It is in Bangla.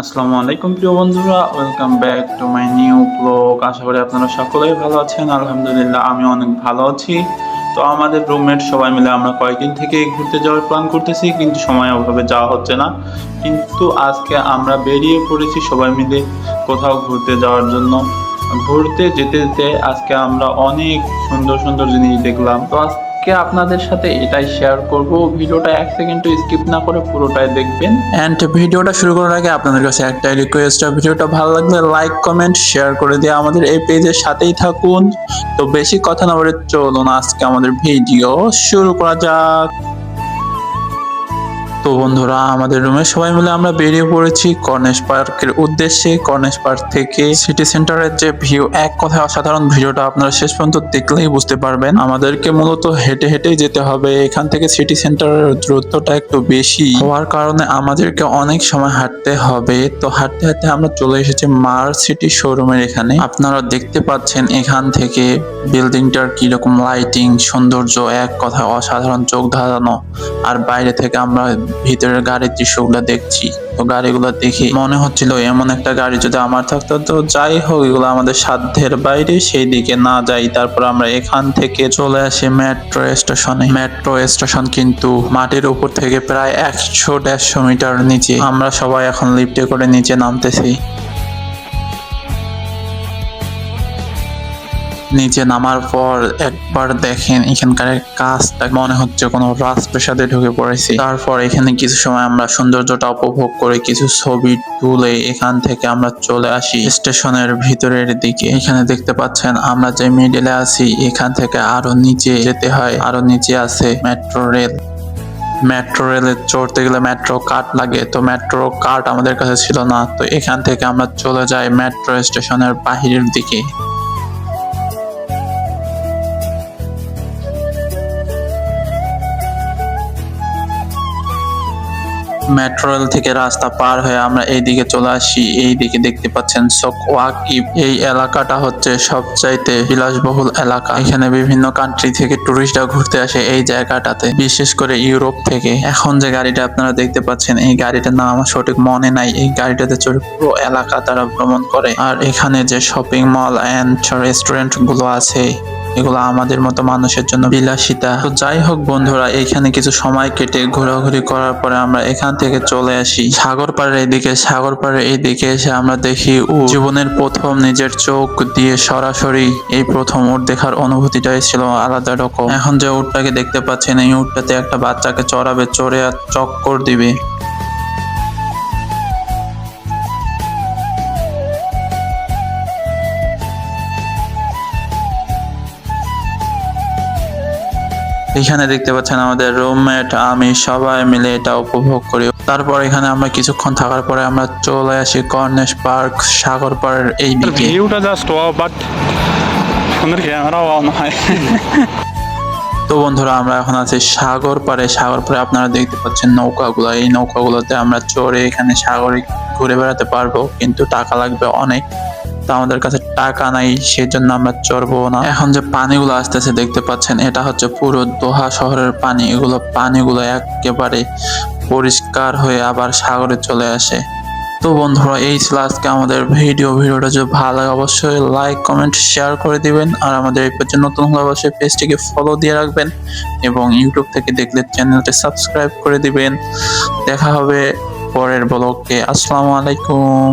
আসসালামু আলাইকুম প্রিয় বন্ধুরা, welcome back to my new blog. আশা করি আপনারা সকলেই ভালো আছেন। আলহামদুলিল্লাহ আমি অনেক ভালো আছি। তো আমাদের রুমমেট সবাই মিলে আমরা কয়েকদিন থেকে ঘুরতে যাওয়ার প্ল্যান করতেছি, কিন্তু সময় অভাবে যাওয়া হচ্ছে না। কিন্তু আজকে আমরা বেরিয়ে পড়েছি সবাই মিলে কোথাও ঘুরতে যাওয়ার জন্য। ঘুরতে যেতে যেতে আজকে আমরা অনেক সুন্দর সুন্দর জিনিস দেখলাম। তো আজকে আপনাদের সাথে এটাই শেয়ার করব। ভিডিওটা এক সেকেন্ডও স্কিপ না করে পুরোটাই দেখবেন। এন্ড ভিডিওটা শুরু করার আগে আপনাদের কাছে একটাই রিকোয়েস্ট, ভিডিওটা ভালো লাগলে লাইক কমেন্ট শেয়ার করে দিয়ে আমাদের এই পেজের সাথেই থাকুন। তো বেশি কথা না বলে চলুন আজকে আমাদের ভিডিও শুরু করা যাক। তো বন্ধুরা, আমাদের রুমে সবাই মিলে আমরা বেরিয়ে পড়েছি কর্নেশ পার্কের উদ্দেশ্যে। কর্নেশ পার্ক থেকে সিটি সেন্টারের যে ভিউ, এক কথায় অসাধারণ। ভিডিওটা আপনারা শেষ পর্যন্ত দেখলেই বুঝতে পারবেন। আমাদেরকে মূলত হেঁটে হেঁটেই যেতে হবে। এখান থেকে সিটি সেন্টারের দূরত্বটা একটু বেশি হওয়ার কারণে আমাদেরকে অনেক সময় হাঁটতে হবে। তো হাঁটতে হাঁটতে আমরা চলে এসেছি মার সিটি শোরুমের এখানে। আপনারা দেখতে পাচ্ছেন এখান থেকে বিল্ডিংটার কিরকম লাইটিং, সৌন্দর্য, এক কথায় অসাধারণ, চোখ ধাঁধানো। আর বাইরে থেকে আমরা ভিতরের গাড়ির দৃশ্যগুলো দেখছি। তো গাড়িগুলো দেখে মনে হচ্ছিল এমন একটা গাড়ি যদি আমার থাকতো। তো যাই হোক, এগুলো আমাদের সাধ্যের বাইরে, সেই দিকে না যাই। তারপর আমরা এখান থেকে চলে আসি মেট্রো স্টেশনে। মেট্রো স্টেশন কিন্তু মাটির উপর থেকে প্রায় 100-150 মিটার নিচে। আমরা সবাই এখন লিফটে করে নিচে নামতেছি। নিচে নামার পর একবার দেখেন এখানকার কাজটা, মনে হচ্ছে কোনো রাজপ্রাসাদে ঢুকে পড়েছি। তারপর এখানে কিছু সময় আমরা সৌন্দর্যটা উপভোগ করে কিছু ছবি তুলে এখান থেকে আমরা চলে আসি স্টেশনের ভিতরের দিকে। এখানে দেখতে পাচ্ছেন আমরা যে মিডলে আছি, এখান থেকে আরো নিচে যেতে হয়। আরো নিচে আছে মেট্রো রেল। মেট্রো রেলে চড়তে গেলে মেট্রো কার্ড লাগে। তো মেট্রো কার্ড আমাদের কাছে ছিল না। তো এখান থেকে আমরা চলে যাই মেট্রো স্টেশনের বাহিরের দিকে। মেট্রো রেল থেকে রাস্তা পার হয়ে আমরা এইদিকে চলে আসি। এইদিকে দেখতে পাচ্ছেন সোক ওয়াকিব। এই এলাকাটা হচ্ছে সবচাইতে বিলাসবহুল এলাকা। এখানে বিভিন্ন কান্ট্রি থেকে টুরিস্টরা ঘুরতে আসে এই জায়গাটাতে, বিশেষ করে ইউরোপ থেকে। এখন যে গাড়িটা আপনারা দেখতে পাচ্ছেন, এই গাড়িটার নাম আমার সঠিক মনে নাই। এই গাড়িটাতে চড়ে পুরো এলাকা তারা ভ্রমণ করে। আর এখানে যে শপিং মল এন্ড রেস্টুরেন্ট গুলো আছে, এগুলো আমাদের মতো মানুষের জন্য বিলাসিতা। তো যাই হোক বন্ধুরা, এইখানে কিছু সময় কেটে ঘোরাঘুরি করার পরে আমরা এখান থেকে চলে আসি সাগর পাড়ের এইদিকে। সাগর পাড়ের এইদিকে এসে আমরা দেখি উট। জীবনের প্রথম নিজের চোখ দিয়ে সরাসরি এই প্রথম উট দেখার অনুভূতিটাই ছিল আলাদা রকম। এখন যে উটটাকে দেখতে পাচ্ছেন, এই উটটাতে একটা বাচ্চাকে চড়াবে, চড়ে আর চক্কর দিবে। এখানে দেখতে পাচ্ছেন আমাদের রুমমেট, আমি সবাই মিলে এটা উপভোগ করি। তারপর এখানে আমরা কিছুক্ষণ থাকার পরে আমরা চলে আসি কর্নেশ পার্ক, সাগর পাড়ের এই দিকে। ভিউটা জাস্ট ওয়াও, বাট ফোনের ক্যামেরা ওয়াও না হয়। তো বন্ধুরা, আমরা এখন আছি সাগর পাড়ে। সাগর পাড়ে আপনারা দেখতে পাচ্ছেন নৌকাগুলো। এই নৌকাগুলোতে আমরা চড়ে এখানে সাগরে ঘুরে বেড়াতে পারবো, কিন্তু টাকা লাগবে অনেক। তো আমাদের কাছে টাকা নাই, সেজন্য আমরা চড়বো না। এখন যে পানিগুলো আসতেছে দেখতে পাচ্ছেন, এটা হচ্ছে পুরো দোহা শহরের পানি। এগুলো পানিগুলো একেবারে পরিষ্কার হয়ে আবার সাগরে চলে আসে। তো বন্ধুরা, এই ছিল আজকে আমাদের ভিডিওটা যদি ভালো লাগে অবশ্যই লাইক কমেন্ট শেয়ার করে দিবেন। আর আমাদের এই পেজে নতুন হলে অবশ্যই পেজটিকে ফলো দিয়ে রাখবেন, এবং ইউটিউব থেকে দেখলে চ্যানেলটি সাবস্ক্রাইব করে দিবেন। দেখা হবে পরের ব্লগে। আসসালামু আলাইকুম।